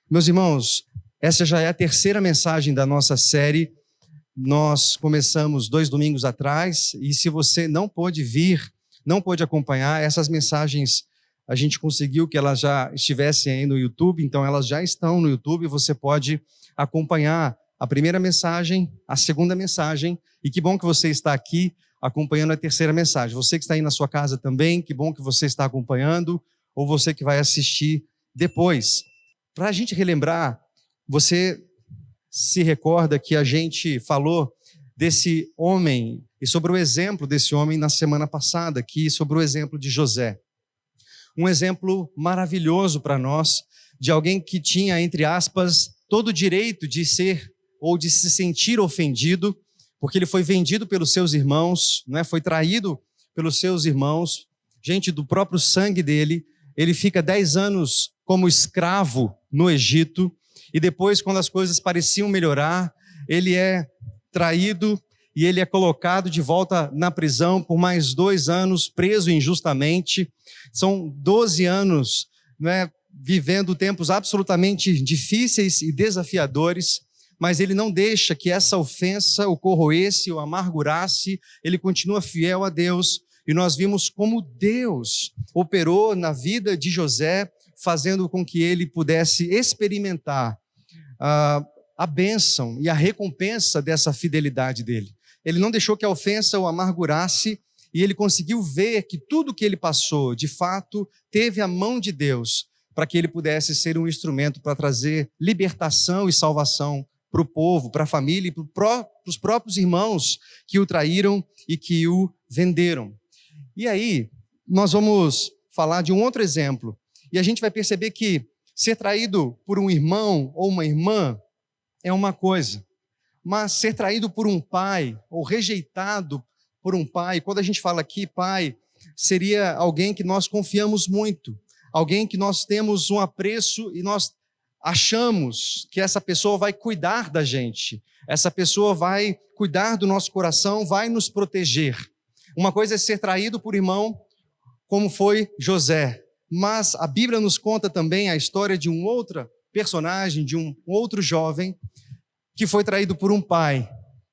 Meus irmãos, essa já é a terceira mensagem da nossa série. Nós começamos 2 domingos atrás e se você não pôde vir, não pôde acompanhar, essas mensagens a gente conseguiu que elas já estivessem aí no YouTube, então elas já estão no YouTube, você pode acompanhar a primeira mensagem, a segunda mensagem, e que bom que você está aqui acompanhando a terceira mensagem. Você que está aí na sua casa também, que bom que você está acompanhando, ou você que vai assistir depois. Para a gente relembrar, você se recorda que a gente falou desse homem e sobre o exemplo desse homem na semana passada, aqui sobre o exemplo de José. Um exemplo maravilhoso para nós, de alguém que tinha, entre aspas, todo o direito de ser ou de se sentir ofendido, porque ele foi vendido pelos seus irmãos, né? Foi traído pelos seus irmãos, gente do próprio sangue dele. Ele fica 10 anos como escravo no Egito, e depois, quando as coisas pareciam melhorar, ele é traído e ele é colocado de volta na prisão por mais 2 anos, preso injustamente. São 12 anos, né, vivendo tempos absolutamente difíceis e desafiadores, mas ele não deixa que essa ofensa o corroesse, o amargurasse, ele continua fiel a Deus. E nós vimos como Deus operou na vida de José, fazendo com que ele pudesse experimentar a bênção e a recompensa dessa fidelidade dele. Ele não deixou que a ofensa o amargurasse e ele conseguiu ver que tudo que ele passou, de fato, teve a mão de Deus para que ele pudesse ser um instrumento para trazer libertação e salvação para o povo, para a família e para os próprios irmãos que o traíram e que o venderam. E aí, nós vamos falar de um outro exemplo. E a gente vai perceber que ser traído por um irmão ou uma irmã é uma coisa, mas ser traído por um pai ou rejeitado por um pai, quando a gente fala aqui pai, seria alguém que nós confiamos muito, alguém que nós temos um apreço e nós achamos que essa pessoa vai cuidar da gente, essa pessoa vai cuidar do nosso coração, vai nos proteger. Uma coisa é ser traído por irmão, como foi José, mas a Bíblia nos conta também a história de um outro personagem, de um outro jovem, que foi traído por um pai,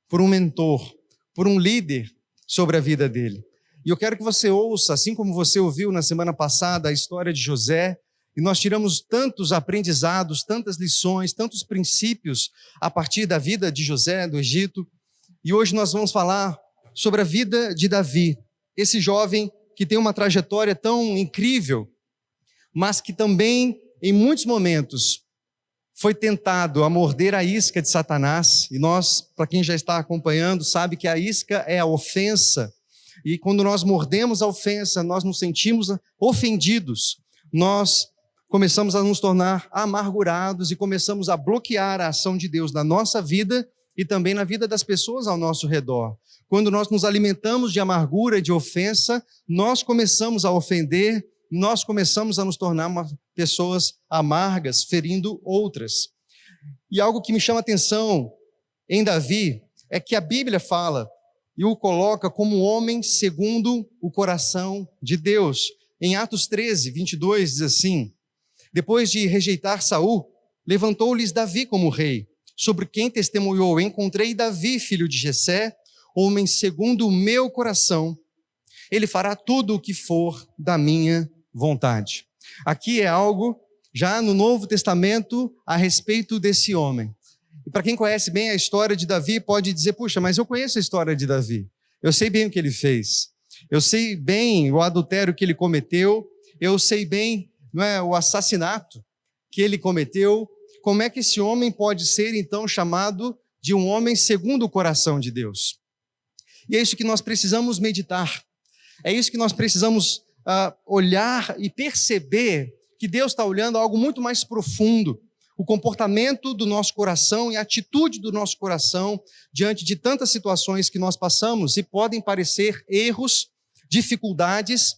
por um mentor, por um líder sobre a vida dele. E eu quero que você ouça, assim como você ouviu na semana passada, a história de José, e nós tiramos tantos aprendizados, tantas lições, tantos princípios a partir da vida de José, do Egito, e hoje nós vamos falar sobre a vida de Davi, esse jovem que tem uma trajetória tão incrível, mas que também, em muitos momentos, foi tentado a morder a isca de Satanás, e nós, para quem já está acompanhando, sabe que a isca é a ofensa, e quando nós mordemos a ofensa, nós nos sentimos ofendidos, nós começamos a nos tornar amargurados e começamos a bloquear a ação de Deus na nossa vida e também na vida das pessoas ao nosso redor. Quando nós nos alimentamos de amargura e de ofensa, nós começamos a ofender, nós começamos a nos tornar pessoas amargas, ferindo outras. E algo que me chama a atenção em Davi é que a Bíblia fala e o coloca como um homem segundo o coração de Deus. Em Atos 13, 22, diz assim: depois de rejeitar Saul, levantou-lhes Davi como rei, sobre quem testemunhou: encontrei Davi, filho de Jessé, homem segundo o meu coração, ele fará tudo o que for da minha vontade. Aqui é algo já no Novo Testamento a respeito desse homem. E para quem conhece bem a história de Davi, pode dizer: puxa, mas eu conheço a história de Davi, eu sei bem o que ele fez, eu sei bem o adultério que ele cometeu, eu sei bem, não é, o assassinato que ele cometeu. Como é que esse homem pode ser então chamado de um homem segundo o coração de Deus? E é isso que nós precisamos meditar, é isso que nós precisamos olhar e perceber que Deus está olhando algo muito mais profundo, o comportamento do nosso coração e a atitude do nosso coração diante de tantas situações que nós passamos e podem parecer erros, dificuldades,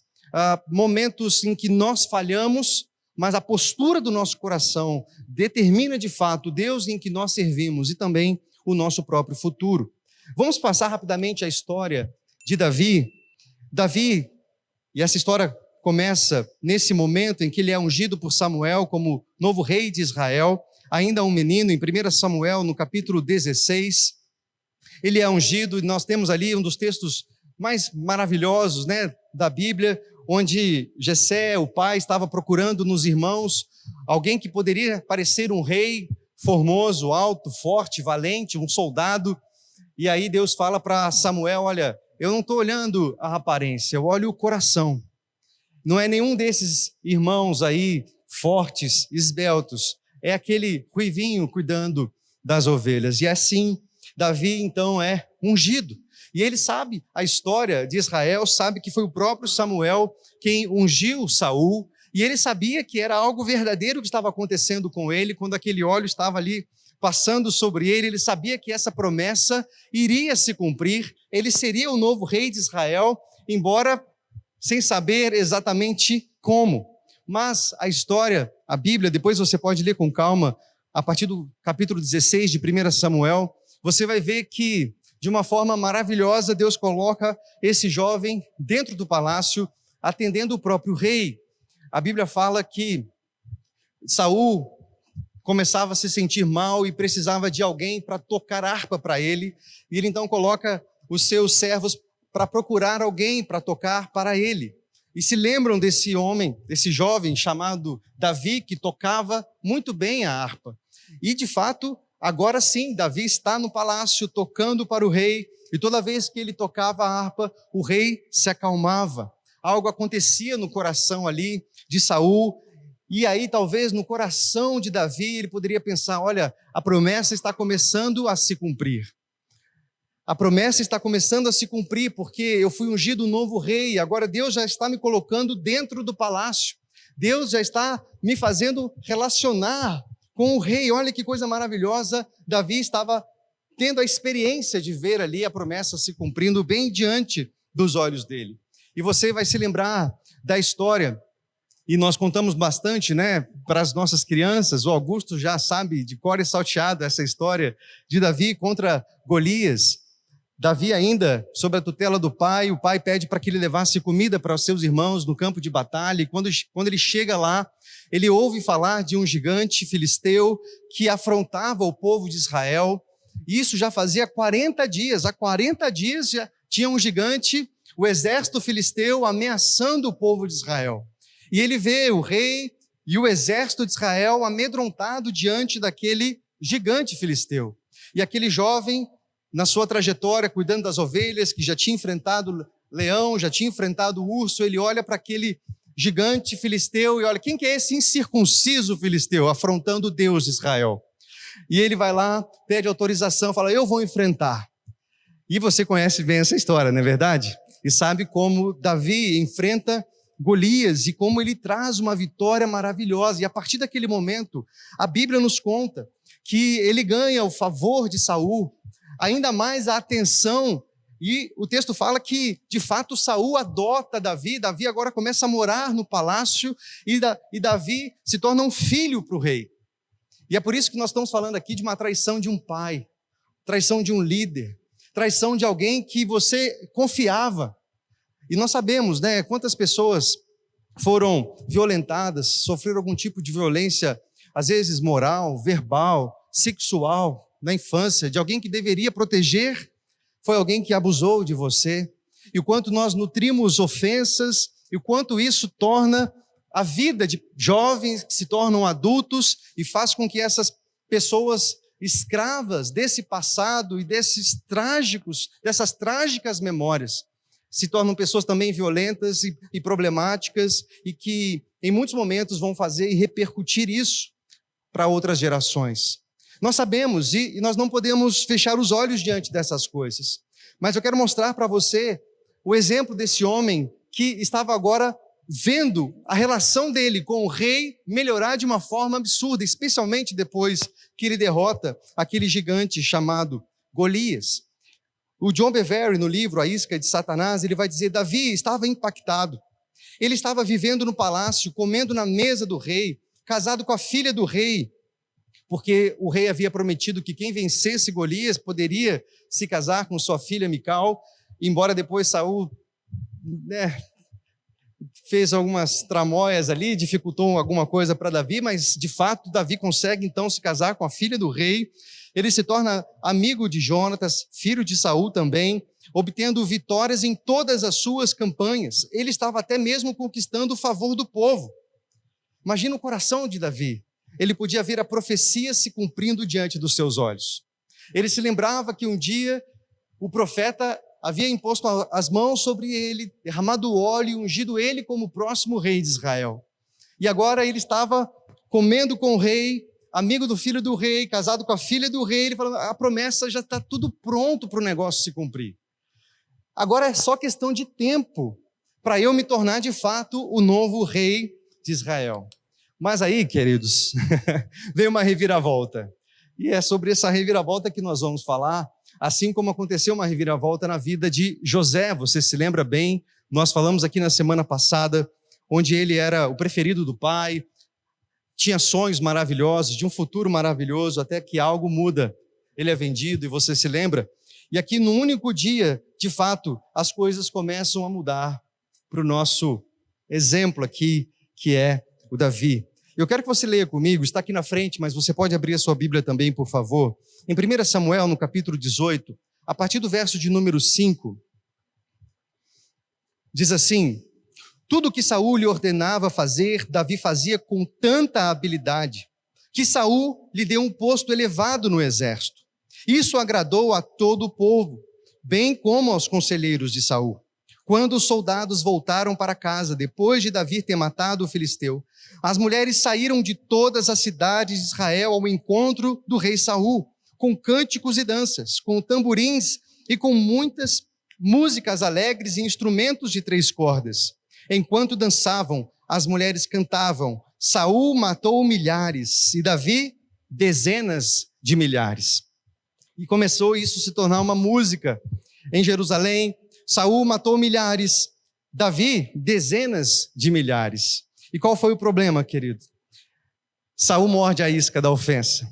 momentos em que nós falhamos, mas a postura do nosso coração determina de fato o Deus em que nós servimos e também o nosso próprio futuro. Vamos passar rapidamente a história de Davi. Davi, e essa história começa nesse momento em que ele é ungido por Samuel como novo rei de Israel, ainda um menino, em 1 Samuel, no capítulo 16. Ele é ungido, e nós temos ali um dos textos mais maravilhosos, né, da Bíblia, onde Jessé, o pai, estava procurando nos irmãos alguém que poderia parecer um rei formoso, alto, forte, valente, um soldado. E aí Deus fala para Samuel: olha, eu não estou olhando a aparência, eu olho o coração. Não é nenhum desses irmãos aí fortes, esbeltos, é aquele ruivinho cuidando das ovelhas. E assim, Davi então é ungido. E ele sabe a história de Israel, sabe que foi o próprio Samuel quem ungiu Saul, e ele sabia que era algo verdadeiro que estava acontecendo com ele, quando aquele óleo estava ali passando sobre ele. Ele sabia que essa promessa iria se cumprir, ele seria o novo rei de Israel, embora sem saber exatamente como. Mas a história, a Bíblia, depois você pode ler com calma, a partir do capítulo 16 de 1 Samuel, você vai ver que, de uma forma maravilhosa, Deus coloca esse jovem dentro do palácio, atendendo o próprio rei. A Bíblia fala que Saul começava a se sentir mal e precisava de alguém para tocar harpa para ele, e ele então coloca os seus servos para procurar alguém para tocar para ele. E se lembram desse homem, desse jovem chamado Davi, que tocava muito bem a harpa. E de fato, agora sim, Davi está no palácio tocando para o rei, e toda vez que ele tocava a harpa, o rei se acalmava. Algo acontecia no coração ali de Saul, e aí talvez no coração de Davi ele poderia pensar: olha, a promessa está começando a se cumprir. A promessa está começando a se cumprir, porque eu fui ungido um novo rei, agora Deus já está me colocando dentro do palácio. Deus já está me fazendo relacionar com o rei. Olha que coisa maravilhosa. Davi estava tendo a experiência de ver ali a promessa se cumprindo bem diante dos olhos dele. E você vai se lembrar da história, e nós contamos bastante, né, para as nossas crianças. O Augusto já sabe de cor e salteado essa história de Davi contra Golias. Davi ainda, sob a tutela do pai, o pai pede para que ele levasse comida para os seus irmãos no campo de batalha, e quando ele chega lá, ele ouve falar de um gigante filisteu que afrontava o povo de Israel. Isso já fazia 40 dias, há 40 dias já tinha um gigante, o exército filisteu, ameaçando o povo de Israel. E ele vê o rei e o exército de Israel amedrontado diante daquele gigante filisteu. E aquele jovem, na sua trajetória, cuidando das ovelhas, que já tinha enfrentado leão, já tinha enfrentado urso, ele olha para aquele gigante filisteu e olha: quem que é esse incircunciso filisteu afrontando o Deus de Israel? E ele vai lá, pede autorização, fala: eu vou enfrentar. E você conhece bem essa história, não é verdade? E sabe como Davi enfrenta Golias e como ele traz uma vitória maravilhosa. E a partir daquele momento, a Bíblia nos conta que ele ganha o favor de Saul, ainda mais a atenção, e o texto fala que, de fato, Saul adota Davi. Davi agora começa a morar no palácio, e Davi se torna um filho para o rei. E é por isso que nós estamos falando aqui de uma traição de um pai, traição de um líder, traição de alguém que você confiava. E nós sabemos, né, quantas pessoas foram violentadas, sofreram algum tipo de violência, às vezes moral, verbal, sexual, na infância, de alguém que deveria proteger, foi alguém que abusou de você. E o quanto nós nutrimos ofensas, e o quanto isso torna a vida de jovens que se tornam adultos e faz com que essas pessoas escravas desse passado e dessas trágicas memórias se tornam pessoas também violentas e problemáticas, e que em muitos momentos vão fazer e repercutir isso para outras gerações. Nós sabemos, e nós não podemos fechar os olhos diante dessas coisas, mas eu quero mostrar para você o exemplo desse homem que estava agora vendo a relação dele com o rei melhorar de uma forma absurda, especialmente depois que ele derrota aquele gigante chamado Golias. O John Bevere, no livro A Isca de Satanás, ele vai dizer: Davi estava impactado. Ele estava vivendo no palácio, comendo na mesa do rei, casado com a filha do rei, porque o rei havia prometido que quem vencesse Golias poderia se casar com sua filha Mical, embora depois Saul fez algumas tramóias ali, dificultou alguma coisa para Davi, mas de fato Davi consegue então se casar com a filha do rei. Ele se torna amigo de Jonatas, filho de Saul também, obtendo vitórias em todas as suas campanhas. Ele estava até mesmo conquistando o favor do povo. Imagina o coração de Davi. Ele podia ver a profecia se cumprindo diante dos seus olhos. Ele se lembrava que um dia o profeta havia imposto as mãos sobre ele, derramado óleo e ungido ele como o próximo rei de Israel. E agora ele estava comendo com o rei, amigo do filho do rei, casado com a filha do rei. Ele falando, a promessa já está tudo pronto para o negócio se cumprir. Agora é só questão de tempo para eu me tornar de fato o novo rei de Israel. Mas aí, queridos, veio uma reviravolta. E é sobre essa reviravolta que nós vamos falar, assim como aconteceu uma reviravolta na vida de José. Você se lembra bem, nós falamos aqui na semana passada, onde ele era o preferido do pai, tinha sonhos maravilhosos, de um futuro maravilhoso, até que algo muda. Ele é vendido, e você se lembra? E aqui no único dia, de fato, as coisas começam a mudar para o nosso exemplo aqui, que é o Davi. Eu quero que você leia comigo, está aqui na frente, mas você pode abrir a sua Bíblia também, por favor. Em 1 Samuel, no capítulo 18, a partir do verso de número 5, diz assim: tudo que Saul lhe ordenava fazer, Davi fazia com tanta habilidade, que Saul lhe deu um posto elevado no exército. Isso agradou a todo o povo, bem como aos conselheiros de Saul. Quando os soldados voltaram para casa, depois de Davi ter matado o filisteu, as mulheres saíram de todas as cidades de Israel ao encontro do rei Saul, com cânticos e danças, com tamborins e com muitas músicas alegres e instrumentos de 3 cordas. Enquanto dançavam, as mulheres cantavam: Saul matou milhares e Davi dezenas de milhares. E começou isso a se tornar uma música em Jerusalém. Saul matou milhares, Davi dezenas de milhares. E qual foi o problema, querido? Saul morde a isca da ofensa.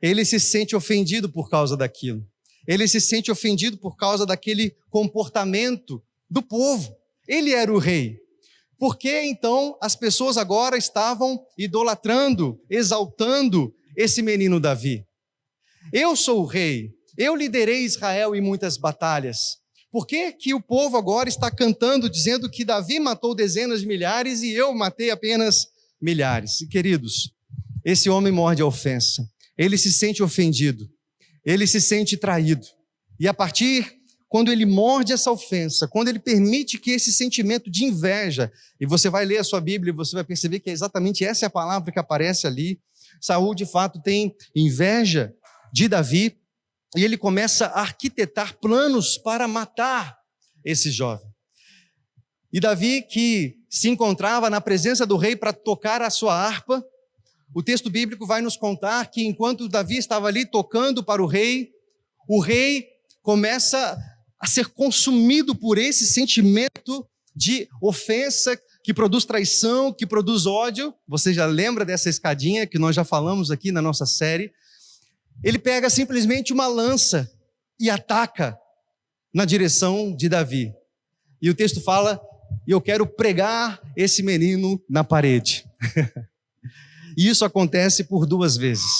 Ele se sente ofendido por causa daquilo. Ele se sente ofendido por causa daquele comportamento do povo. Ele era o rei. Por que então as pessoas agora estavam idolatrando, exaltando esse menino Davi? Eu sou o rei, eu liderei Israel em muitas batalhas. Por que que o povo agora está cantando, dizendo que Davi matou dezenas de milhares e eu matei apenas milhares? E, queridos, esse homem morde a ofensa. Ele se sente ofendido. Ele se sente traído. E a partir, quando ele morde essa ofensa, quando ele permite que esse sentimento de inveja, e você vai ler a sua Bíblia e você vai perceber que é exatamente essa é a palavra que aparece ali, Saul de fato tem inveja de Davi, e ele começa a arquitetar planos para matar esse jovem. E Davi, que se encontrava na presença do rei para tocar a sua harpa, o texto bíblico vai nos contar que enquanto Davi estava ali tocando para o rei começa a ser consumido por esse sentimento de ofensa que produz traição, que produz ódio. Você já lembra dessa escadinha que nós já falamos aqui na nossa série? Ele pega simplesmente uma lança e ataca na direção de Davi. E o texto fala: eu quero pregar esse menino na parede. E isso acontece por 2 vezes.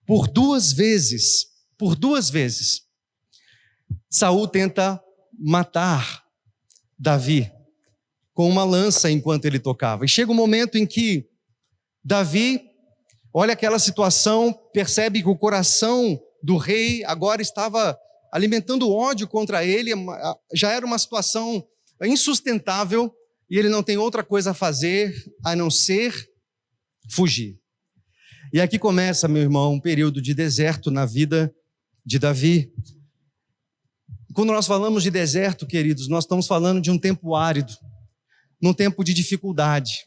Por 2 vezes. Por 2 vezes. Saul tenta matar Davi com uma lança enquanto ele tocava. E chega um momento em que Davi olha aquela situação, percebe que o coração do rei agora estava alimentando ódio contra ele, já era uma situação insustentável, e ele não tem outra coisa a fazer a não ser fugir. E aqui começa, meu irmão, um período de deserto na vida de Davi. Quando nós falamos de deserto, queridos, nós estamos falando de um tempo árido, num tempo de dificuldade.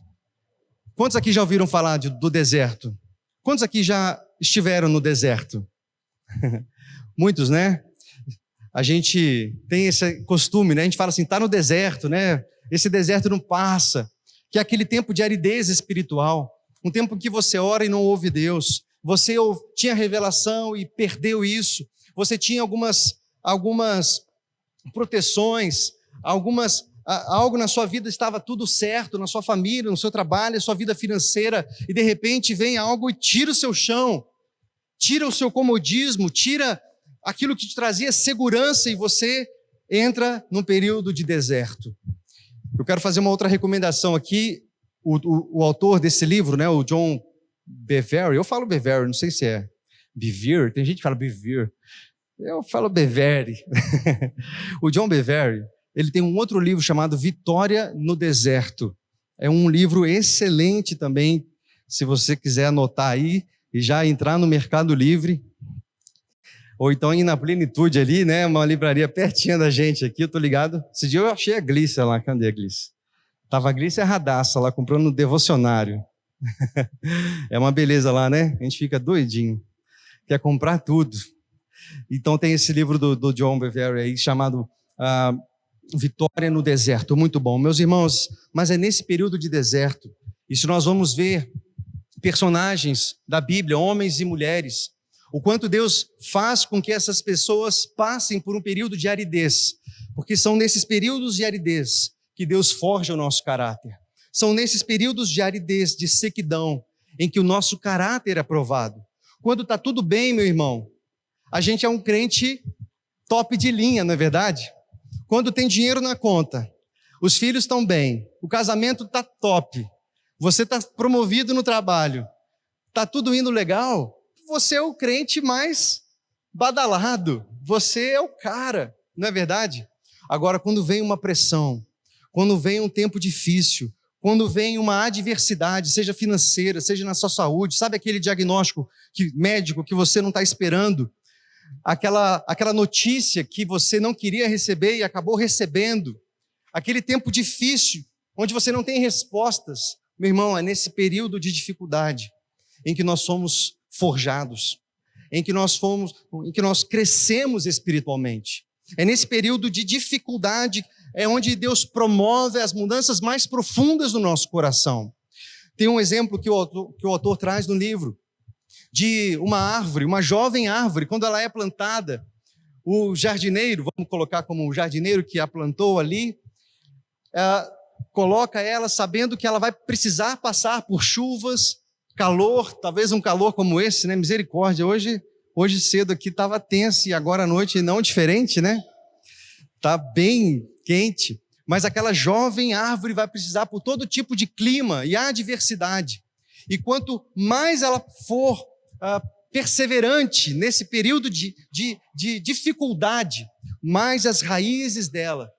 Quantos aqui já ouviram falar do deserto? Quantos aqui já estiveram no deserto? Muitos, né? A gente tem esse costume, né? A gente fala assim, está no deserto, né? Esse deserto não passa. Que é aquele tempo de aridez espiritual. Um tempo em que você ora e não ouve Deus. Você tinha revelação e perdeu isso. Você tinha algumas proteções, algumas algo na sua vida estava tudo certo, na sua família, no seu trabalho, na sua vida financeira, e de repente vem algo e tira o seu chão, tira o seu comodismo, tira aquilo que te trazia segurança e você entra num período de deserto. Eu quero fazer uma outra recomendação aqui. O autor desse livro, né, o John Bevere, eu falo Bevere, não sei se é Bevere, tem gente que fala Bevere, eu falo Bevere. O John Bevere, ele tem um outro livro chamado Vitória no Deserto. É um livro excelente também, se você quiser anotar aí e já entrar no Mercado Livre, ou então ir na Plenitude ali, né, uma livraria pertinho da gente aqui, eu tô ligado. Esse dia eu achei a Glícia lá, cadê a Glícia? Tava a Glícia Radassa lá, comprando um devocionário. É uma beleza lá, né? A gente fica doidinho, quer comprar tudo. Então tem esse livro do John Bevere aí, chamado Vitória no Deserto, muito bom. Meus irmãos, mas é nesse período de deserto, e se nós vamos ver personagens da Bíblia, homens e mulheres, o quanto Deus faz com que essas pessoas passem por um período de aridez, porque são nesses períodos de aridez que Deus forja o nosso caráter. São nesses períodos de aridez, de sequidão, em que o nosso caráter é provado. Quando está tudo bem, meu irmão, a gente é um crente top de linha, não é verdade? Quando tem dinheiro na conta, os filhos estão bem, o casamento está top, você está promovido no trabalho, está tudo indo legal, você é o crente mais badalado, você é o cara, não é verdade? Agora, quando vem uma pressão, quando vem um tempo difícil, quando vem uma adversidade, seja financeira, seja na sua saúde, sabe aquele diagnóstico médico que você não está esperando, aquela notícia que você não queria receber e acabou recebendo, aquele tempo difícil, onde você não tem respostas, meu irmão, é nesse período de dificuldade em que nós somos forjados, em que nós crescemos espiritualmente. É nesse período de dificuldade é onde Deus promove as mudanças mais profundas no nosso coração. Tem um exemplo que o autor traz no livro, de uma árvore, uma jovem árvore, quando ela é plantada, o jardineiro, vamos colocar como o jardineiro que a plantou ali, coloca ela sabendo que ela vai precisar passar por chuvas, calor, talvez um calor como esse, né? Misericórdia, hoje cedo aqui estava tenso e agora à noite não diferente, né? Está bem quente, mas aquela jovem árvore vai precisar por todo tipo de clima e adversidade. E quanto mais ela for perseverante nesse período de dificuldade, mais as raízes dela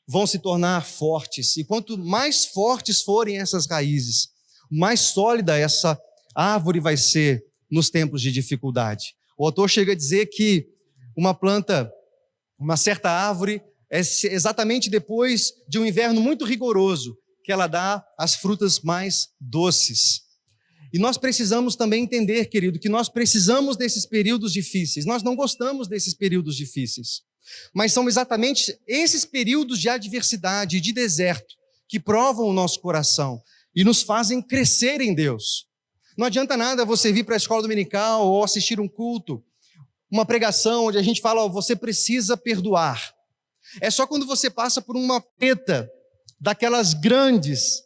vão se tornar fortes. E quanto mais fortes forem essas raízes, mais sólida essa árvore vai ser nos tempos de dificuldade. O autor chega a dizer que uma certa árvore, é exatamente depois de um inverno muito rigoroso, que ela dá as frutas mais doces. E nós precisamos também entender, querido, que nós precisamos desses períodos difíceis. Nós não gostamos desses períodos difíceis, mas são exatamente esses períodos de adversidade e de deserto que provam o nosso coração e nos fazem crescer em Deus. Não adianta nada você vir para a escola dominical ou assistir um culto, uma pregação onde a gente fala, você precisa perdoar. É só quando você passa por uma treta daquelas grandes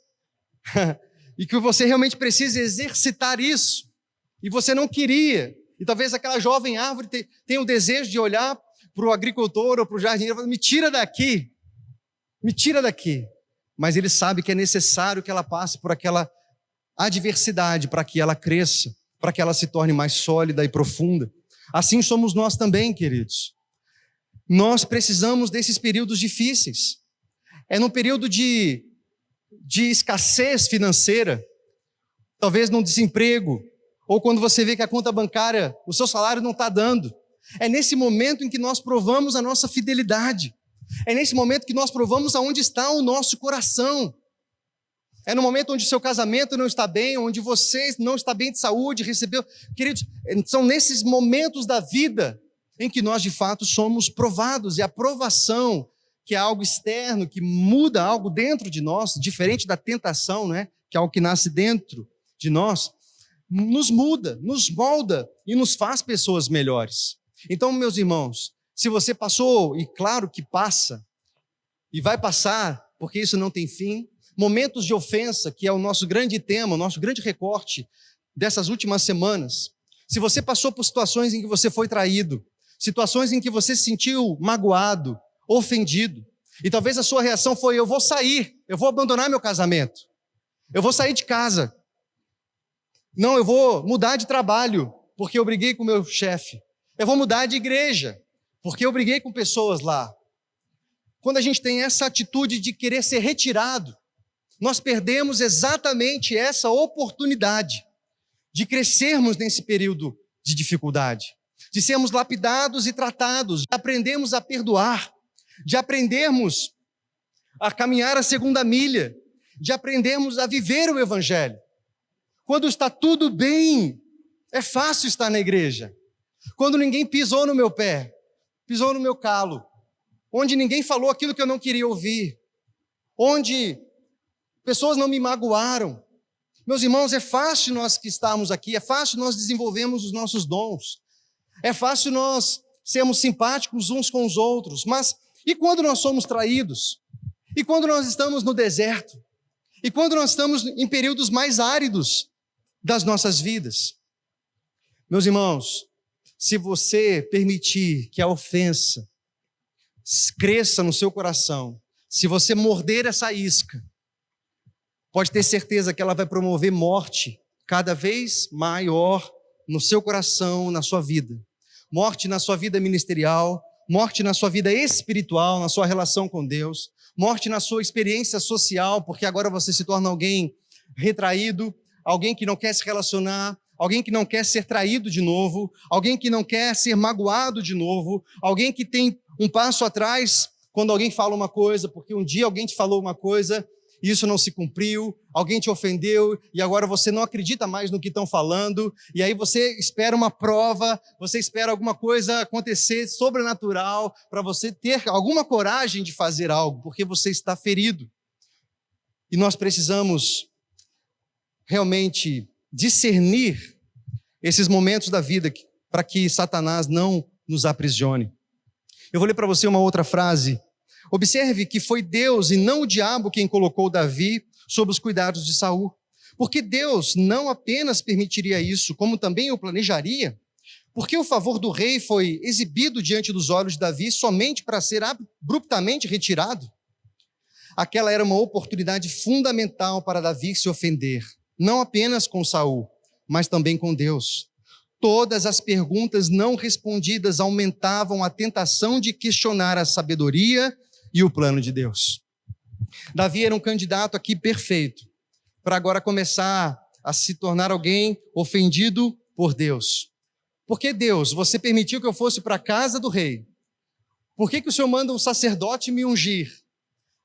e que você realmente precisa exercitar isso e você não queria. E talvez aquela jovem árvore tenha o desejo de olhar para o agricultor ou para o jardineiro e falar, me tira daqui. Mas ele sabe que é necessário que ela passe por aquela adversidade para que ela cresça, para que ela se torne mais sólida e profunda. Assim somos nós também, queridos. Nós precisamos desses períodos difíceis. É num período de escassez financeira, talvez num desemprego, ou quando você vê que a conta bancária, o seu salário não está dando. É nesse momento em que nós provamos a nossa fidelidade. É nesse momento que nós provamos aonde está o nosso coração. É no momento onde o seu casamento não está bem, onde você não está bem de saúde, recebeu... Queridos, são nesses momentos da vida em que nós, de fato, somos provados. E a provação, que é algo externo, que muda algo dentro de nós, diferente da tentação, né? Que é algo que nasce dentro de nós, nos muda, nos molda e nos faz pessoas melhores. Então, meus irmãos, se você passou, e claro que passa, e vai passar, porque isso não tem fim. Momentos de ofensa, que é o nosso grande tema, o nosso grande recorte dessas últimas semanas. Se você passou por situações em que você foi traído, situações em que você se sentiu magoado, ofendido, e talvez a sua reação foi: eu vou sair, eu vou abandonar meu casamento, eu vou sair de casa, não, eu vou mudar de trabalho, porque eu briguei com o meu chefe, eu vou mudar de igreja, porque eu briguei com pessoas lá. Quando a gente tem essa atitude de querer ser retirado, nós perdemos exatamente essa oportunidade de crescermos nesse período de dificuldade, de sermos lapidados e tratados, de aprendermos a perdoar, de aprendermos a caminhar a segunda milha, de aprendermos a viver o Evangelho. Quando está tudo bem, é fácil estar na igreja. Quando ninguém pisou no meu pé, pisou no meu calo, onde ninguém falou aquilo que eu não queria ouvir, onde pessoas não me magoaram. Meus irmãos, é fácil nós que estamos aqui, é fácil nós desenvolvermos os nossos dons, é fácil nós sermos simpáticos uns com os outros, mas e quando nós somos traídos? E quando nós estamos no deserto? E quando nós estamos em períodos mais áridos das nossas vidas? Meus irmãos, se você permitir que a ofensa cresça no seu coração, se você morder essa isca, pode ter certeza que ela vai promover morte cada vez maior no seu coração, na sua vida. Morte na sua vida ministerial, morte na sua vida espiritual, na sua relação com Deus, morte na sua experiência social, porque agora você se torna alguém retraído, alguém que não quer se relacionar, alguém que não quer ser traído de novo, alguém que não quer ser magoado de novo, alguém que tem um passo atrás quando alguém fala uma coisa, porque um dia alguém te falou uma coisa, e isso não se cumpriu, alguém te ofendeu, e agora você não acredita mais no que estão falando, e aí você espera uma prova, você espera alguma coisa acontecer sobrenatural, para você ter alguma coragem de fazer algo, porque você está ferido. E nós precisamos realmente discernir esses momentos da vida, para que Satanás não nos aprisione. Eu vou ler para você uma outra frase. Observe que foi Deus e não o diabo quem colocou Davi sob os cuidados de Saul. Porque Deus não apenas permitiria isso, como também o planejaria. Porque o favor do rei foi exibido diante dos olhos de Davi somente para ser abruptamente retirado. Aquela era uma oportunidade fundamental para Davi se ofender, não apenas com Saul, mas também com Deus. Todas as perguntas não respondidas aumentavam a tentação de questionar a sabedoria e o plano de Deus. Davi era um candidato aqui perfeito, para agora começar a se tornar alguém ofendido por Deus. Por que Deus, você permitiu que eu fosse para a casa do rei? Por que o Senhor manda um sacerdote me ungir?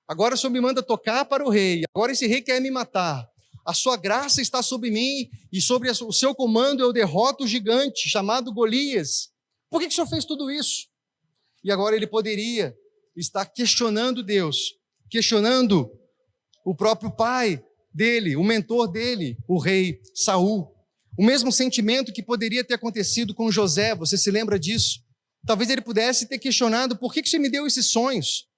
Agora o Senhor me manda tocar para o rei, agora esse rei quer me matar. A sua graça está sobre mim e sobre o seu comando eu derroto o gigante chamado Golias. Por que o Senhor fez tudo isso? E agora ele poderia estar questionando Deus, questionando o próprio pai dele, o mentor dele, o rei Saul. O mesmo sentimento que poderia ter acontecido com José, você se lembra disso? Talvez ele pudesse ter questionado: por que você me deu esses sonhos?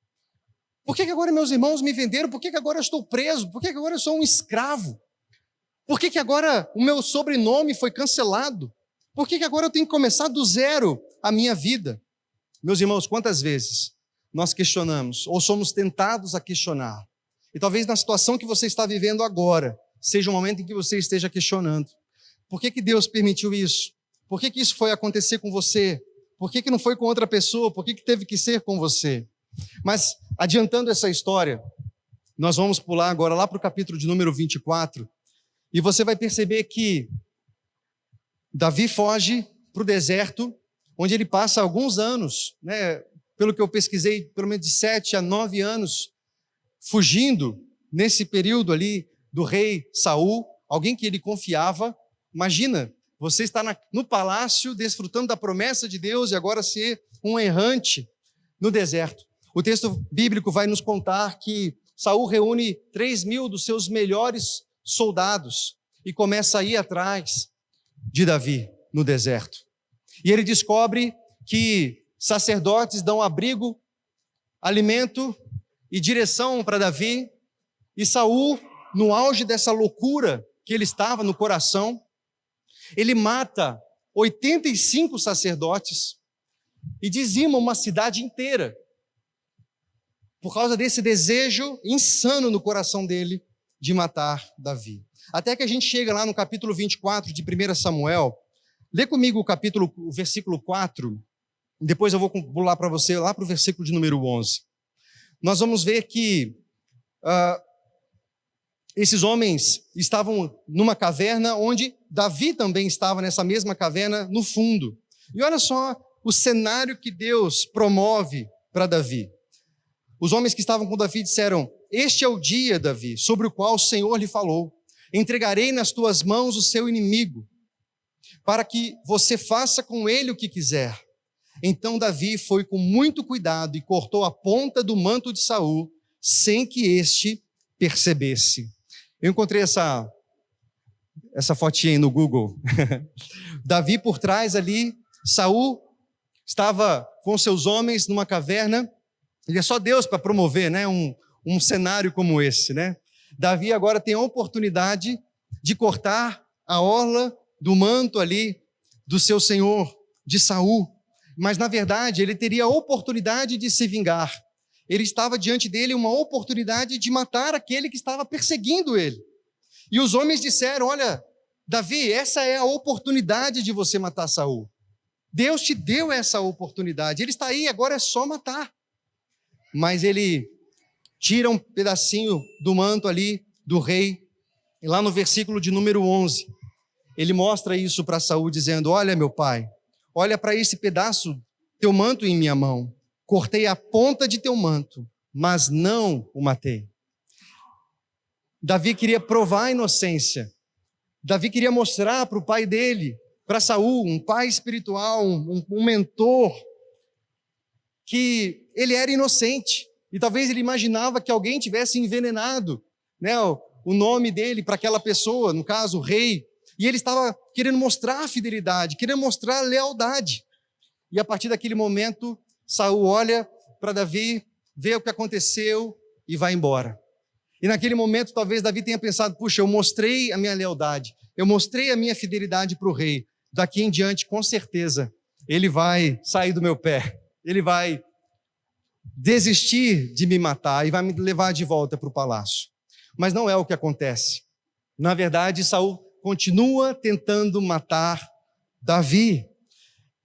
Por que agora meus irmãos me venderam? Por que agora eu estou preso? Por que agora eu sou um escravo? Por que agora o meu sobrenome foi cancelado? Por que agora eu tenho que começar do zero a minha vida? Meus irmãos, quantas vezes nós questionamos, ou somos tentados a questionar? E talvez na situação que você está vivendo agora, seja um momento em que você esteja questionando. Por que Deus permitiu isso? Por que isso foi acontecer com você? Por que não foi com outra pessoa? Por que teve que ser com você? Mas, adiantando essa história, nós vamos pular agora lá para o capítulo de número 24, e você vai perceber que Davi foge para o deserto, onde ele passa alguns anos, pelo que eu pesquisei, pelo menos de 7 a 9 anos, fugindo nesse período ali do rei Saul, alguém que ele confiava. Imagina, você está no palácio, desfrutando da promessa de Deus, e agora ser um errante no deserto. O texto bíblico vai nos contar que Saul reúne 3.000 dos seus melhores soldados e começa a ir atrás de Davi no deserto. E ele descobre que sacerdotes dão abrigo, alimento e direção para Davi, e Saul, no auge dessa loucura que ele estava no coração, ele mata 85 sacerdotes e dizima uma cidade inteira, por causa desse desejo insano no coração dele de matar Davi. Até que a gente chega lá no capítulo 24 de 1 Samuel. Lê comigo o versículo 4, depois eu vou pular para você lá para o versículo de número 11. Nós vamos ver que esses homens estavam numa caverna onde Davi também estava nessa mesma caverna no fundo. E olha só o cenário que Deus promove para Davi. Os homens que estavam com Davi disseram: este é o dia, Davi, sobre o qual o Senhor lhe falou. Entregarei nas tuas mãos o seu inimigo, para que você faça com ele o que quiser. Então Davi foi com muito cuidado e cortou a ponta do manto de Saul, sem que este percebesse. Eu encontrei essa fotinha aí no Google. Davi por trás ali, Saul estava com seus homens numa caverna. E é só Deus para promover, né, um cenário como esse, né? Davi agora tem a oportunidade de cortar a orla do manto ali do seu senhor, de Saul. Mas, na verdade, ele teria a oportunidade de se vingar. Ele estava diante dele uma oportunidade de matar aquele que estava perseguindo ele. E os homens disseram: olha, Davi, essa é a oportunidade de você matar Saul. Deus te deu essa oportunidade. Ele está aí, agora é só matar. Mas ele tira um pedacinho do manto ali do rei, e lá no versículo de número 11, ele mostra isso para Saul, dizendo: olha, meu pai, olha para esse pedaço, teu manto em minha mão, cortei a ponta de teu manto, mas não o matei. Davi queria provar a inocência, Davi queria mostrar para o pai dele, para Saul, um pai espiritual, um mentor, que ele era inocente, e talvez ele imaginava que alguém tivesse envenenado, né, o nome dele para aquela pessoa, no caso o rei, e ele estava querendo mostrar a fidelidade, querendo mostrar a lealdade. E a partir daquele momento, Saul olha para Davi, vê o que aconteceu e vai embora. E naquele momento, talvez Davi tenha pensado: puxa, eu mostrei a minha lealdade, eu mostrei a minha fidelidade para o rei, daqui em diante, com certeza, ele vai sair do meu pé. Ele vai desistir de me matar e vai me levar de volta para o palácio. Mas não é o que acontece. Na verdade, Saul continua tentando matar Davi.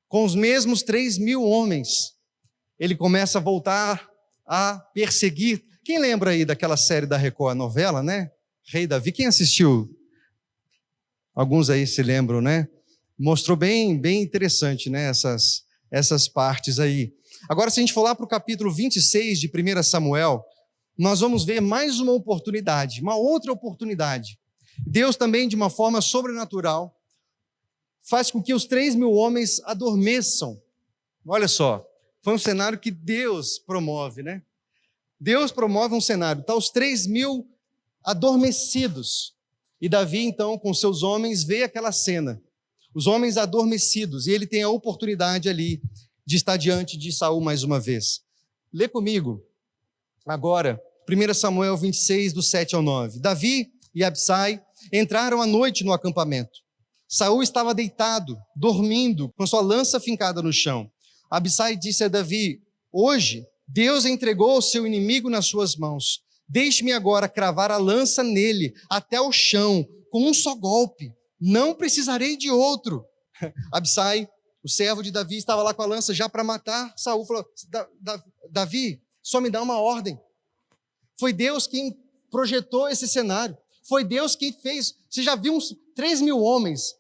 Com os mesmos 3.000 homens, ele começa a voltar a perseguir. Quem lembra aí daquela série da Record, a novela, né? Rei Davi. Quem assistiu? Alguns aí se lembram, né? Mostrou bem interessante, né? Essas partes aí. Agora, se a gente for lá para o capítulo 26 de 1 Samuel, nós vamos ver mais uma oportunidade, uma outra oportunidade. Deus também, de uma forma sobrenatural, faz com que os 3.000 homens adormeçam. Olha só, foi um cenário que Deus promove, né? Deus promove um cenário, está os 3.000 adormecidos. E Davi, então, com seus homens, vê aquela cena. Os homens adormecidos, e ele tem a oportunidade ali de estar diante de Saul mais uma vez. Lê comigo, agora, 1 Samuel 26, do 7 ao 9. Davi e Abisai entraram à noite no acampamento. Saul estava deitado, dormindo, com sua lança fincada no chão. Abisai disse a Davi: hoje Deus entregou o seu inimigo nas suas mãos. Deixe-me agora cravar a lança nele, até o chão, com um só golpe. Não precisarei de outro. Abisai, o servo de Davi, estava lá com a lança já para matar Saul. Falou: Davi, só me dá uma ordem. Foi Deus quem projetou esse cenário. Foi Deus quem fez. Você já viu uns 3.000 homens,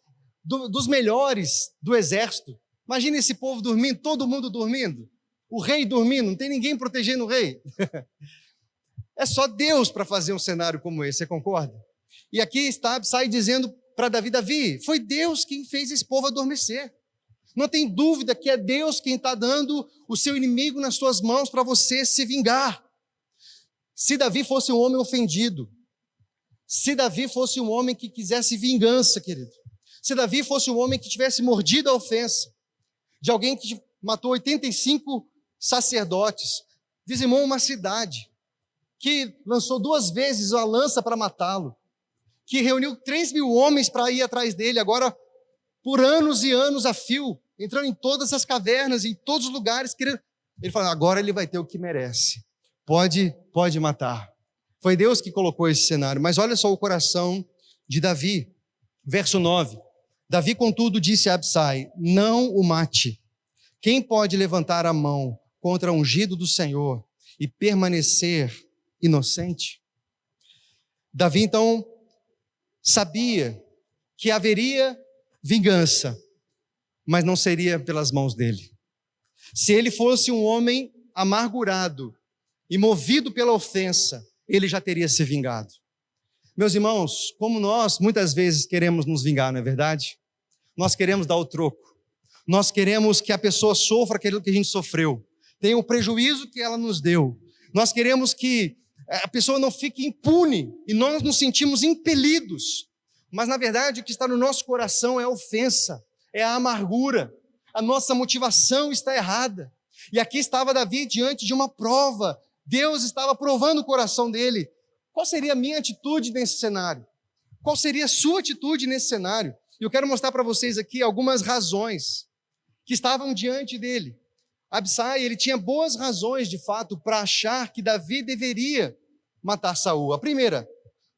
dos melhores do exército. Imagina esse povo dormindo, todo mundo dormindo. O rei dormindo, não tem ninguém protegendo o rei. É só Deus para fazer um cenário como esse, você concorda? E aqui está Abisai dizendo para Davi: Davi, foi Deus quem fez esse povo adormecer. Não tem dúvida que é Deus quem está dando o seu inimigo nas suas mãos para você se vingar. Se Davi fosse um homem ofendido, se Davi fosse um homem que quisesse vingança, querido, se Davi fosse um homem que tivesse mordido a ofensa de alguém que matou 85 sacerdotes, dizimou uma cidade, que lançou 2 vezes a lança para matá-lo, que reuniu 3.000 homens para ir atrás dele, agora por anos e anos a fio, entrando em todas as cavernas, em todos os lugares, querendo... Ele fala, agora ele vai ter o que merece, pode matar. Foi Deus que colocou esse cenário, mas olha só o coração de Davi, verso 9, Davi contudo disse a Absai, não o mate, quem pode levantar a mão contra o ungido do Senhor e permanecer inocente? Davi então sabia que haveria vingança, mas não seria pelas mãos dele. Se ele fosse um homem amargurado e movido pela ofensa, ele já teria se vingado. Meus irmãos, como nós muitas vezes queremos nos vingar, não é verdade? Nós queremos dar o troco. Nós queremos que a pessoa sofra aquilo que a gente sofreu, tenha o prejuízo que ela nos deu. Nós queremos que a pessoa não fique impune e nós nos sentimos impelidos. Mas, na verdade, o que está no nosso coração é a ofensa, é a amargura. A nossa motivação está errada. E aqui estava Davi diante de uma prova. Deus estava provando o coração dele. Qual seria a minha atitude nesse cenário? Qual seria a sua atitude nesse cenário? E eu quero mostrar para vocês aqui algumas razões que estavam diante dele. Absai, ele tinha boas razões, de fato, para achar que Davi deveria matar Saul. A primeira,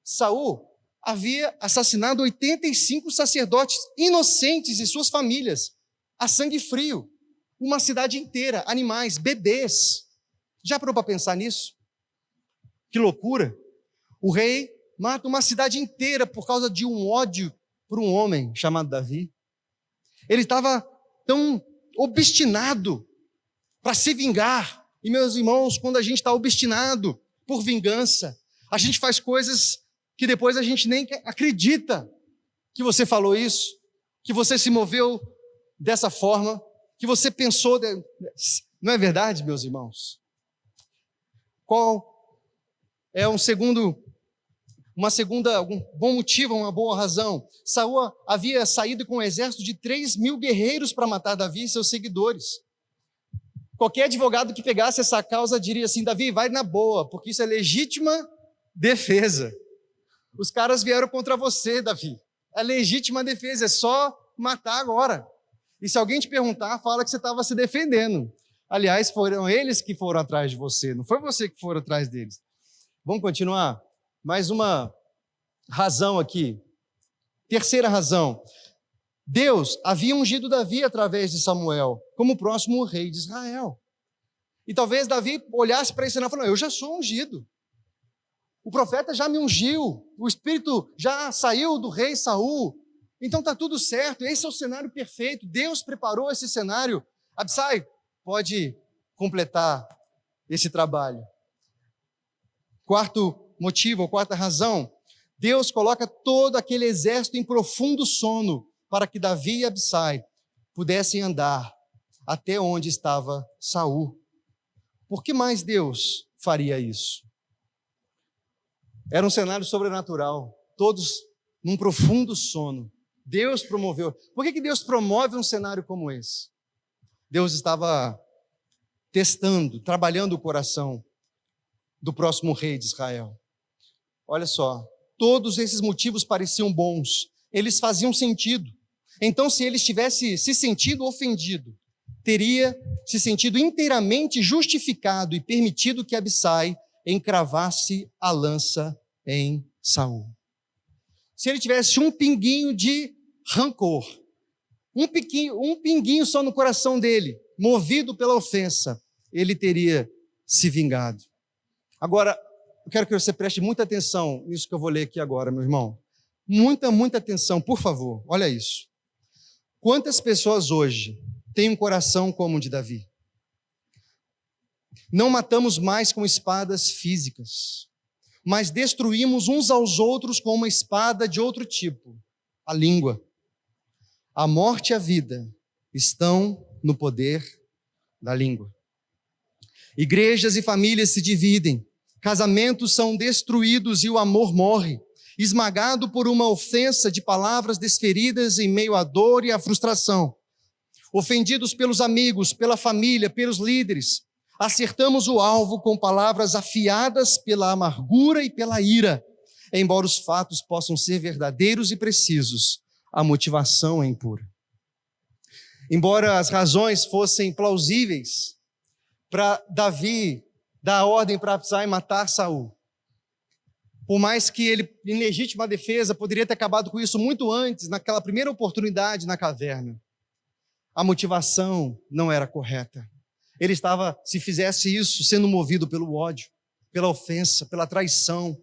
Saul havia assassinado 85 sacerdotes inocentes e suas famílias, a sangue frio, uma cidade inteira, animais, bebês. Já parou para pensar nisso? Que loucura! O rei mata uma cidade inteira por causa de um ódio por um homem chamado Davi. Ele estava tão obstinado para se vingar. E, meus irmãos, quando a gente está obstinado por vingança, a gente faz coisas que depois a gente nem acredita que você falou isso, que você se moveu dessa forma, que você pensou... Não é verdade, meus irmãos? Qual é um bom motivo, uma boa razão? Saul havia saído com um exército de 3.000 guerreiros para matar Davi e seus seguidores. Qualquer advogado que pegasse essa causa diria assim, Davi, vai na boa, porque isso é legítima defesa. Os caras vieram contra você, Davi. É legítima defesa, é só matar agora. E se alguém te perguntar, fala que você estava se defendendo. Aliás, foram eles que foram atrás de você, não foi você que foram atrás deles. Vamos continuar? Mais uma razão aqui. Terceira razão. Deus havia ungido Davi através de Samuel como o próximo rei de Israel. E talvez Davi olhasse para esse cenário e falasse, eu já sou ungido. O profeta já me ungiu, o espírito já saiu do rei Saul, então está tudo certo, esse é o cenário perfeito, Deus preparou esse cenário. Absai, pode completar esse trabalho. Quarto motivo, ou quarta razão, Deus coloca todo aquele exército em profundo sono para que Davi e Absai pudessem andar até onde estava Saul. Por que mais Deus faria isso? Era um cenário sobrenatural, todos num profundo sono. Deus promoveu. Por que Deus promove um cenário como esse? Deus estava testando, trabalhando o coração do próximo rei de Israel. Olha só, todos esses motivos pareciam bons, eles faziam sentido. Então, se ele tivesse se sentido ofendido, teria se sentido inteiramente justificado e permitido que Absai encravasse a lança em Saul. Se ele tivesse um pinguinho de rancor, um pinguinho só no coração dele, movido pela ofensa, ele teria se vingado. Agora, eu quero que você preste muita atenção nisso que eu vou ler aqui agora, meu irmão. Muita atenção, por favor. Olha isso. Quantas pessoas hoje têm um coração como o de Davi? Não matamos mais com espadas físicas, mas destruímos uns aos outros com uma espada de outro tipo, a língua. A morte e a vida estão no poder da língua. Igrejas e famílias se dividem, casamentos são destruídos e o amor morre, esmagado por uma ofensa de palavras desferidas em meio à dor e à frustração. Ofendidos pelos amigos, pela família, pelos líderes, Acertamos o alvo com palavras afiadas pela amargura e pela ira. Embora os fatos possam ser verdadeiros e precisos, a motivação é impura. Embora as razões fossem plausíveis para Davi dar a ordem para Absai matar Saul, por mais que ele, em legítima defesa, poderia ter acabado com isso muito antes, naquela primeira oportunidade na caverna, a motivação não era correta. Ele estava, se fizesse isso, sendo movido pelo ódio, pela ofensa, pela traição.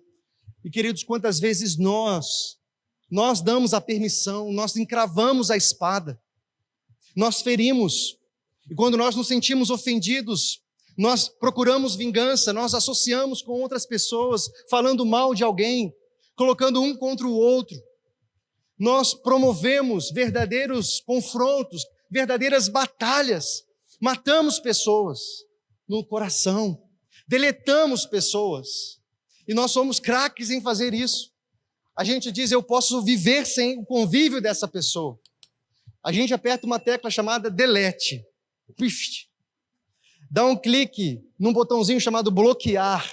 E, queridos, quantas vezes nós damos a permissão, nós encravamos a espada, nós ferimos, e quando nós nos sentimos ofendidos, nós procuramos vingança, nós associamos com outras pessoas, falando mal de alguém, colocando um contra o outro. Nós promovemos verdadeiros confrontos, verdadeiras batalhas, matamos pessoas no coração, deletamos pessoas, e nós somos craques em fazer isso. A gente diz, eu posso viver sem o convívio dessa pessoa. A gente aperta uma tecla chamada delete, dá um clique num botãozinho chamado bloquear,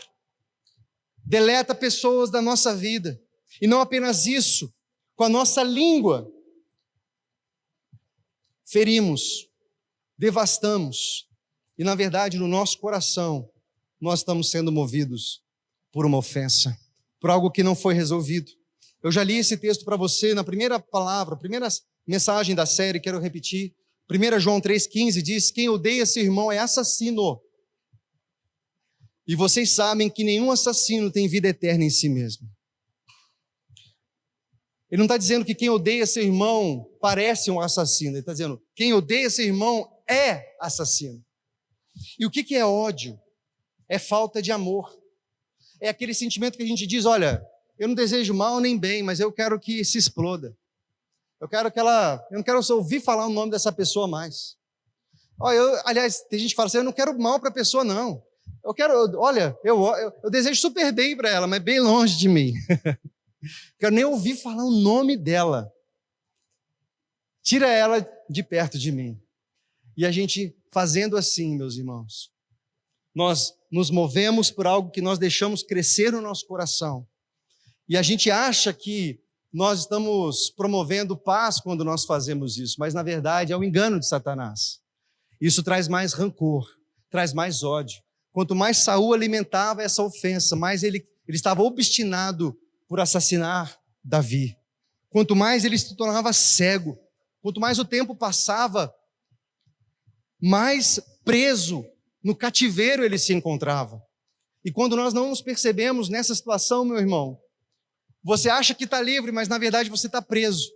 deleta pessoas da nossa vida. E não apenas isso, com a nossa língua, ferimos, devastamos, e na verdade no nosso coração, nós estamos sendo movidos por uma ofensa, por algo que não foi resolvido. Eu já li esse texto para você na primeira palavra, primeira mensagem da série, quero repetir. 1 João 3,15 diz, quem odeia seu irmão é assassino. E vocês sabem que nenhum assassino tem vida eterna em si mesmo. Ele não está dizendo que quem odeia seu irmão parece um assassino. Ele está dizendo, quem odeia seu irmão é assassino. E o que é ódio? É falta de amor. É aquele sentimento que a gente diz, olha, eu não desejo mal nem bem, mas eu quero que se exploda. Eu não quero ouvir falar o nome dessa pessoa mais. Aliás, tem gente que fala assim, eu não quero mal para a pessoa, não. Eu desejo super bem para ela, mas bem longe de mim. Quero nem ouvir falar o nome dela. Tira ela de perto de mim. E a gente fazendo assim, meus irmãos, nós nos movemos por algo que nós deixamos crescer no nosso coração. E a gente acha que nós estamos promovendo paz quando nós fazemos isso, mas na verdade é o engano de Satanás. Isso traz mais rancor, traz mais ódio. Quanto mais Saul alimentava essa ofensa, mais ele estava obstinado por assassinar Davi. Quanto mais ele se tornava cego, quanto mais o tempo passava, mais preso no cativeiro ele se encontrava. E quando nós não nos percebemos nessa situação, meu irmão, você acha que está livre, mas na verdade você está preso.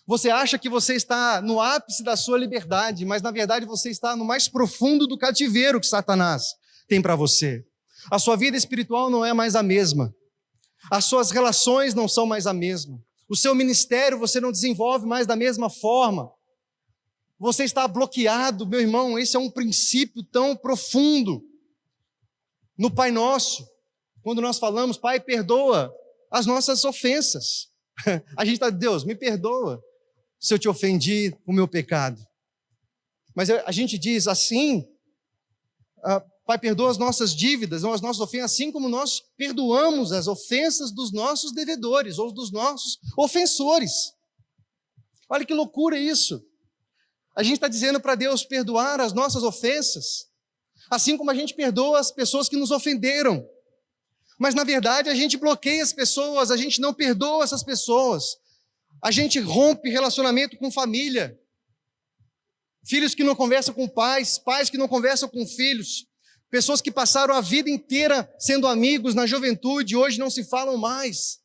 Você acha que você está no ápice da sua liberdade, mas na verdade você está no mais profundo do cativeiro que Satanás tem para você. A sua vida espiritual não é mais a mesma. As suas relações não são mais a mesma. O seu ministério você não desenvolve mais da mesma forma. Você está bloqueado, meu irmão, esse é um princípio tão profundo. No Pai Nosso, quando nós falamos, Pai, perdoa as nossas ofensas. A gente está, Deus, me perdoa se eu te ofendi com o meu pecado. Mas a gente diz assim, Pai, perdoa as nossas dívidas, as nossas ofensas, assim como nós perdoamos as ofensas dos nossos devedores ou dos nossos ofensores. Olha que loucura isso. A gente está dizendo para Deus perdoar as nossas ofensas, assim como a gente perdoa as pessoas que nos ofenderam. Mas, na verdade, a gente bloqueia as pessoas, a gente não perdoa essas pessoas. A gente rompe relacionamento com família. Filhos que não conversam com pais, pais que não conversam com filhos. Pessoas que passaram a vida inteira sendo amigos na juventude, hoje não se falam mais.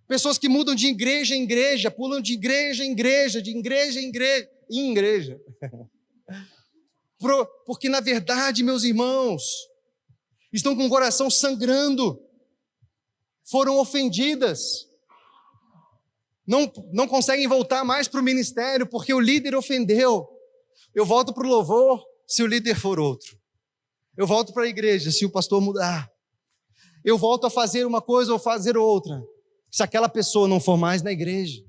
Pessoas que mudam de igreja em igreja, pulam de igreja em igreja, de igreja em igreja. Porque, na verdade, meus irmãos, estão com o coração sangrando, foram ofendidas, não conseguem voltar mais para o ministério, porque o líder ofendeu. Eu volto para o louvor se o líder for outro. Eu volto para a igreja se o pastor mudar. Eu volto a fazer uma coisa ou fazer outra, se aquela pessoa não for mais na igreja.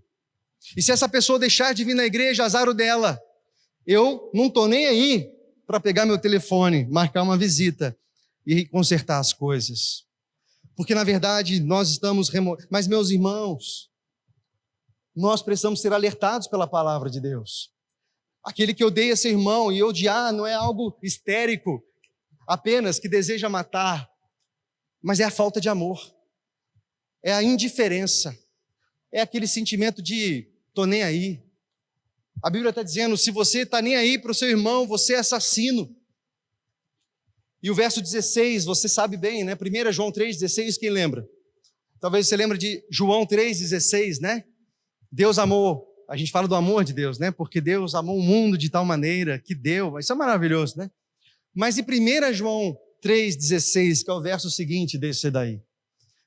E se essa pessoa deixar de vir na igreja, azar o dela. Eu não estou nem aí para pegar meu telefone, marcar uma visita e consertar as coisas. Porque, na verdade, nós estamos... Mas, meus irmãos, nós precisamos ser alertados pela palavra de Deus. Aquele que odeia seu irmão e odiar não é algo histérico, apenas que deseja matar, mas é a falta de amor, é a indiferença, é aquele sentimento de tô nem aí. A Bíblia está dizendo, se você está nem aí para o seu irmão, você é assassino. E o verso 16, você sabe bem, né? 1 João 3,16, quem lembra? Talvez você lembre de João 3,16, né? Deus amou, a gente fala do amor de Deus, né? Porque Deus amou o mundo de tal maneira que deu, isso é maravilhoso, né? Mas em 1 João 3,16, que é o verso seguinte desse daí,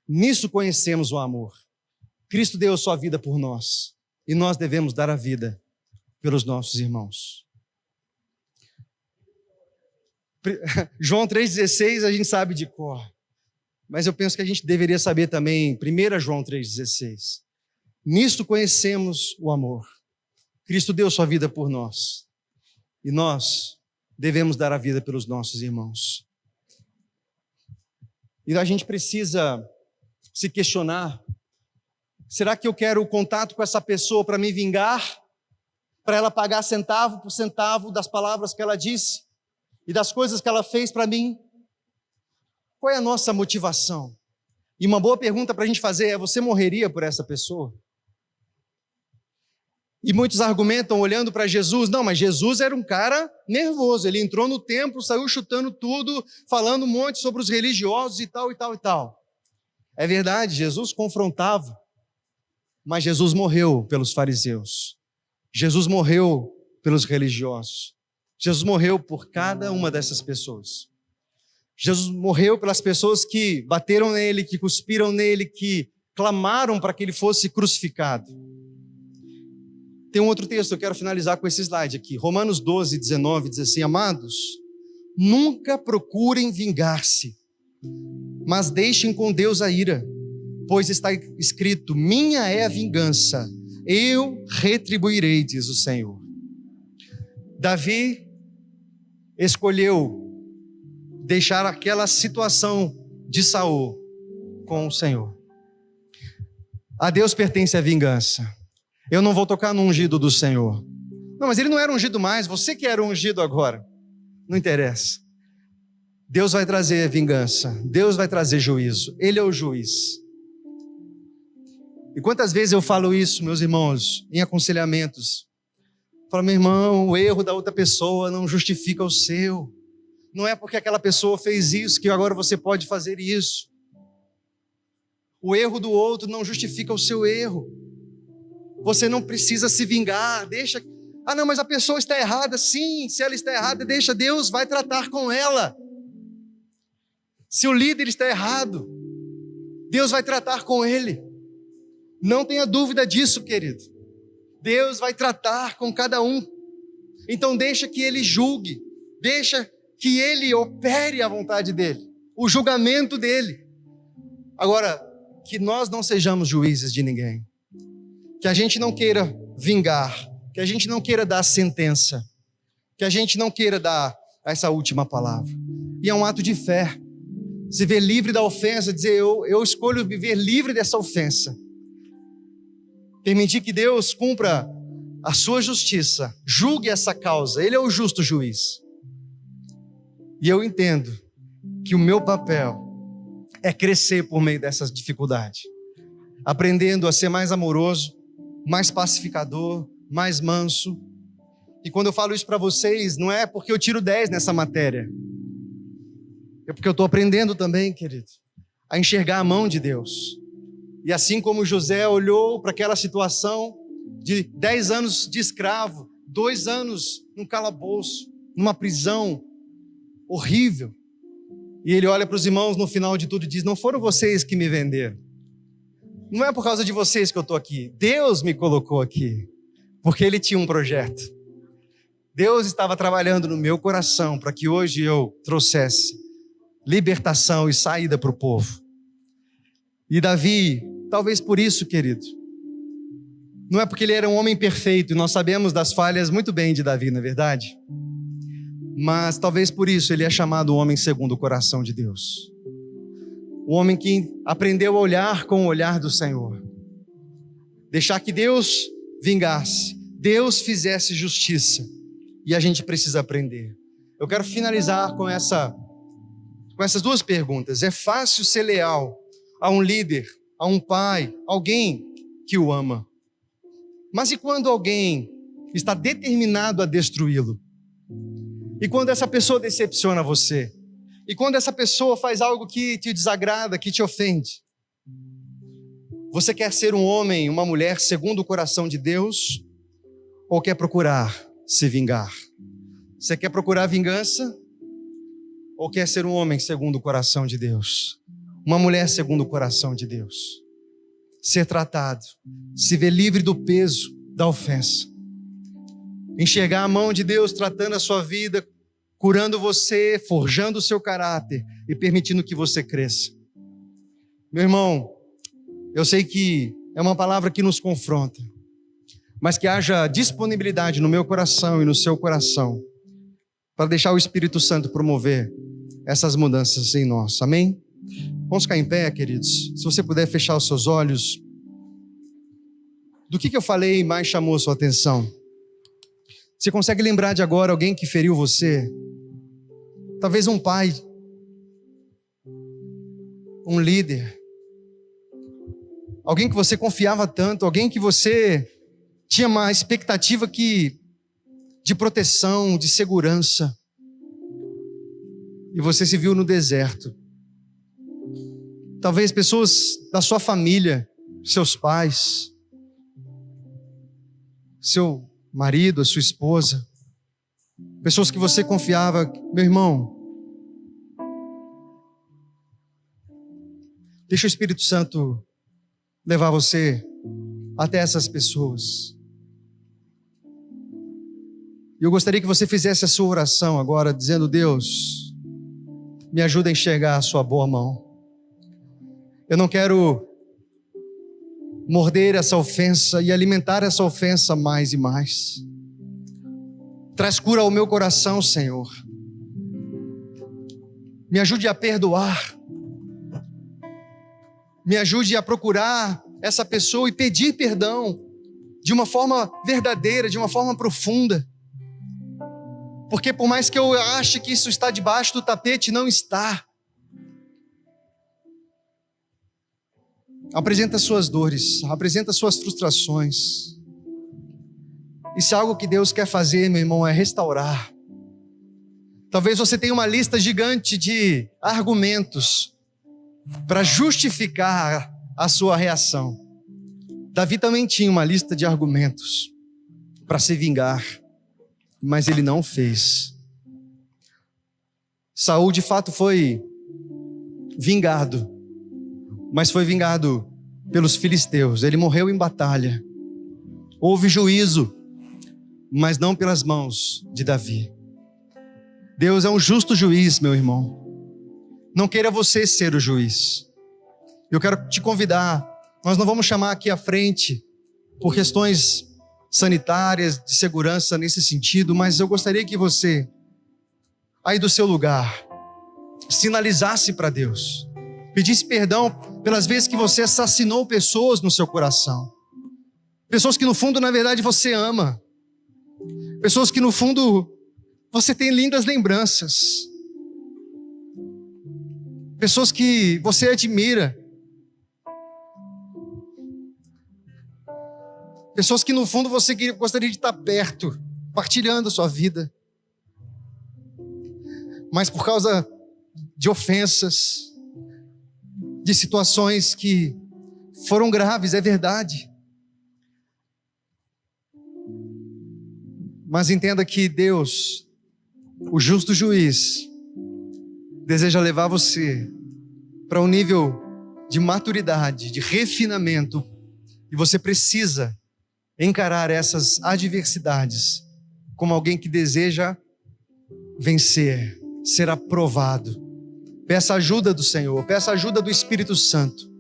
nisso conhecemos o amor. Cristo deu a sua vida por nós, e nós devemos dar a vida pelos nossos irmãos. João 3,16 a gente sabe de cor, mas eu penso que a gente deveria saber também 1 João 3,16. Nisto conhecemos o amor. Cristo deu sua vida por nós, e nós devemos dar a vida pelos nossos irmãos. E a gente precisa se questionar, será que eu quero o contato com essa pessoa para me vingar? Para ela pagar centavo por centavo das palavras que ela disse? E das coisas que ela fez para mim? Qual é a nossa motivação? E uma boa pergunta para a gente fazer é, você morreria por essa pessoa? E muitos argumentam olhando para Jesus, não, mas Jesus era um cara nervoso, ele entrou no templo, saiu chutando tudo, falando um monte sobre os religiosos e tal, e tal, e tal. É verdade, Jesus confrontava, mas Jesus morreu pelos fariseus, Jesus morreu pelos religiosos, Jesus morreu por cada uma dessas pessoas. Jesus morreu pelas pessoas que bateram nele, que cuspiram nele, que clamaram para que ele fosse crucificado. Tem um outro texto, eu quero finalizar com esse slide aqui. Romanos 12:19 diz assim, amados, nunca procurem vingar-se, mas deixem com Deus a ira, pois está escrito, minha é a vingança, eu retribuirei, diz o Senhor. Davi escolheu deixar aquela situação de Saul com o Senhor. A Deus pertence a vingança. Eu não vou tocar no ungido do Senhor. Não, mas ele não era ungido mais, você que era ungido agora. Não interessa. Deus vai trazer vingança, Deus vai trazer juízo, Ele é o juiz. E quantas vezes eu falo isso, meus irmãos, em aconselhamentos? Falo, meu irmão, o erro da outra pessoa não justifica o seu. Não é porque aquela pessoa fez isso que agora você pode fazer isso. O erro do outro não justifica o seu erro. Você não precisa se vingar, deixa... Ah não, mas a pessoa está errada. Sim, se ela está errada, deixa, Deus vai tratar com ela. Se o líder está errado, Deus vai tratar com ele. Não tenha dúvida disso, querido. Deus vai tratar com cada um. Então deixa que Ele julgue, deixa que Ele opere a vontade dEle, o julgamento dEle. Agora, que nós não sejamos juízes de ninguém, que a gente não queira vingar, que a gente não queira dar sentença, que a gente não queira dar essa última palavra. E é um ato de fé, se ver livre da ofensa, dizer eu escolho viver livre dessa ofensa. Permitir que Deus cumpra a sua justiça, julgue essa causa, Ele é o justo juiz. E eu entendo que o meu papel é crescer por meio dessas dificuldades, aprendendo a ser mais amoroso, mais pacificador, mais manso. E quando eu falo isso para vocês, não é porque eu tiro 10 nessa matéria, é porque eu estou aprendendo também, querido, a enxergar a mão de Deus. E assim como José olhou para aquela situação de 10 anos de escravo, 2 anos num calabouço, numa prisão horrível, e ele olha para os irmãos no final de tudo e diz, não foram vocês que me venderam, não é por causa de vocês que eu estou aqui, Deus me colocou aqui, porque Ele tinha um projeto. Deus estava trabalhando no meu coração para que hoje eu trouxesse libertação e saída para o povo. E Davi, talvez por isso, querido, não é porque ele era um homem perfeito, e nós sabemos das falhas muito bem de Davi, não é verdade? Mas talvez por isso ele é chamado o homem segundo o coração de Deus. O homem que aprendeu a olhar com o olhar do Senhor. Deixar que Deus vingasse, Deus fizesse justiça. E a gente precisa aprender. Eu quero finalizar com essas duas perguntas. É fácil ser leal a um líder, a um pai, alguém que o ama. Mas e quando alguém está determinado a destruí-lo? E quando essa pessoa decepciona você? E quando essa pessoa faz algo que te desagrada, que te ofende? Você quer ser um homem, uma mulher segundo o coração de Deus? Ou quer procurar se vingar? Você quer procurar vingança? Ou quer ser um homem segundo o coração de Deus? Uma mulher segundo o coração de Deus? Ser tratado, se ver livre do peso da ofensa. Enxergar a mão de Deus tratando a sua vida, curando você, forjando o seu caráter e permitindo que você cresça. Meu irmão, eu sei que é uma palavra que nos confronta, mas que haja disponibilidade no meu coração e no seu coração para deixar o Espírito Santo promover essas mudanças em nós. Amém? Vamos ficar em pé, queridos. Se você puder fechar os seus olhos. Do que eu falei mais chamou sua atenção? Você consegue lembrar de agora alguém que feriu você? Talvez um pai, um líder, alguém que você confiava tanto, alguém que você tinha uma expectativa de proteção, de segurança, e você se viu no deserto. Talvez pessoas da sua família, seus pais, seu marido, a sua esposa, pessoas que você confiava. Meu irmão, deixa o Espírito Santo levar você até essas pessoas. E eu gostaria que você fizesse a sua oração agora, dizendo: Deus, me ajuda a enxergar a sua boa mão. Eu não quero morder essa ofensa e alimentar essa ofensa mais e mais. Traz cura ao meu coração, Senhor. Me ajude a perdoar. Me ajude a procurar essa pessoa e pedir perdão de uma forma verdadeira, de uma forma profunda. Porque por mais que eu ache que isso está debaixo do tapete, não está. Apresenta suas dores, apresenta suas frustrações. E se algo que Deus quer fazer, meu irmão, é restaurar. Talvez você tenha uma lista gigante de argumentos para justificar a sua reação. Davi também tinha uma lista de argumentos para se vingar, mas ele não fez. Saul de fato foi vingado, mas foi vingado pelos filisteus. Ele morreu em batalha. Houve juízo, mas não pelas mãos de Davi. Deus é um justo juiz, meu irmão. Não queira você ser o juiz. Eu quero te convidar. Nós não vamos chamar aqui à frente por questões sanitárias, de segurança nesse sentido, mas eu gostaria que você, aí do seu lugar, sinalizasse para Deus. Pedisse perdão pelas vezes que você assassinou pessoas no seu coração. Pessoas que no fundo, na verdade, você ama. Pessoas que no fundo, você tem lindas lembranças. Pessoas que você admira. Pessoas que no fundo você gostaria de estar perto, partilhando a sua vida. Mas por causa de ofensas, de situações que foram graves, é verdade. Mas entenda que Deus, o justo juiz, deseja levar você para um nível de maturidade, de refinamento, e você precisa encarar essas adversidades como alguém que deseja vencer, ser aprovado. Peça ajuda do Senhor, peça ajuda do Espírito Santo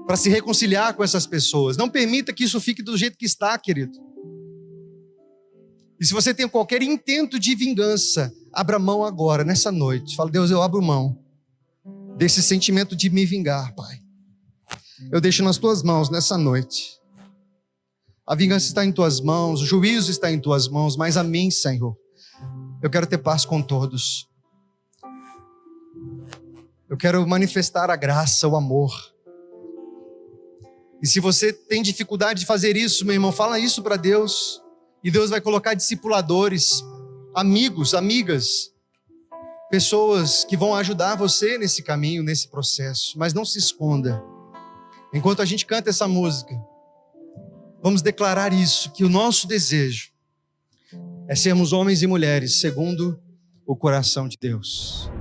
para se reconciliar com essas pessoas. Não permita que isso fique do jeito que está, querido. E se você tem qualquer intento de vingança, abra mão agora, nessa noite. Fala, Deus, eu abro mão desse sentimento de me vingar, Pai. Eu deixo nas tuas mãos nessa noite. A vingança está em tuas mãos, o juízo está em tuas mãos, mas a mim, Senhor, eu quero ter paz com todos. Eu quero manifestar a graça, o amor. E se você tem dificuldade de fazer isso, meu irmão, fala isso para Deus. E Deus vai colocar discipuladores, amigos, amigas, pessoas que vão ajudar você nesse caminho, nesse processo. Mas não se esconda. Enquanto a gente canta essa música, vamos declarar isso, que o nosso desejo é sermos homens e mulheres segundo o coração de Deus.